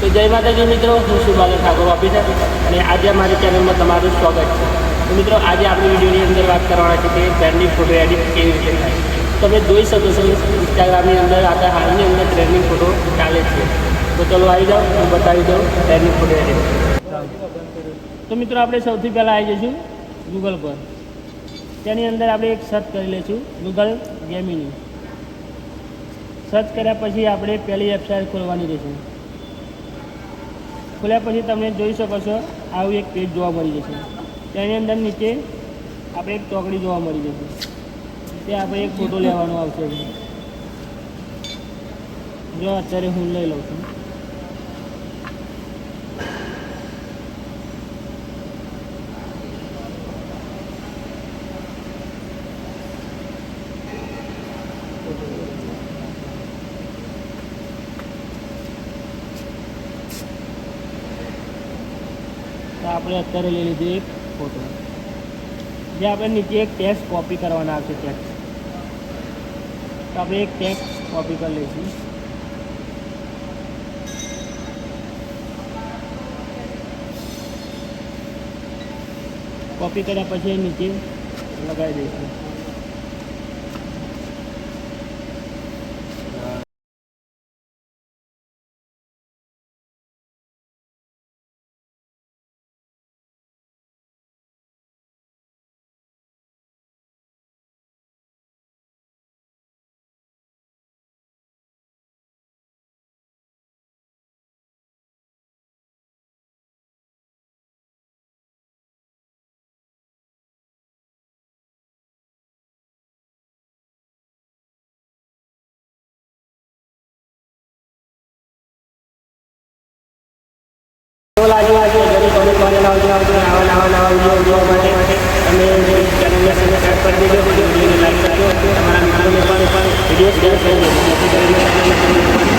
તો જય માતાજી મિત્રો, હું છું બાલક ઠાકોર ઓફિસર અને આજે અમારી ચેનલમાં તમારું સ્વાગત છે. તો મિત્રો આજે આપણી વિડીયોની અંદર વાત કરવાના છે કે ટ્રેન્ડિંગ ફોટો એડિટ કેવી રીતે થાય. તમે જોઈ શકો છો ઇન્સ્ટાગ્રામની અંદર આપણે હાલની અંદર ટ્રેન્ડિંગ ફોટો ચાલે છે. તો ચલો આવી જાઓ, હું બતાવી દઉં ટ્રેન્ડિંગ ફોટો એડિટ. તો મિત્રો આપણે સૌથી પહેલાં આવી જઈશું ગૂગલ પર. તેની અંદર આપણે એક સર્ચ કરી લઈશું ગૂગલ ગેમિંગ. સર્ચ કર્યા પછી આપણે પહેલી વેબસાઇટ ખોલવાની રહેશે. ખોલ્યા પછી તમે જોઈ શકો છો આવું એક પેજ જોવા મળી જશે. તેની અંદર નીચે આપણે એક ચોકડી જોવા મળી જશે. તે આપણે એક ફોટો લેવાનો આવશે. જો અત્યારે હું લઈ લઉં છું. તો આપણે અત્યારે લઈ લીધી એક ફોટો, જે આપણે નીચે એક ટેક્સ્ટ કોપી કરવાના આવશે. ટેક્સ્ટ તો આપણે એક ટેક્સ્ટ કોપી કરી લઈશું. કોપી કર્યા પછી નીચે લગાવી દઈશું. નવા વિડીયો જોવા માટે તમે ચેનલને સબસ્ક્રાઈબ કરી દેજો, વિડીયોને લાઈક કરજો, તમારા મિત્રોને પણ વિડીયો શેર કરી દેજો.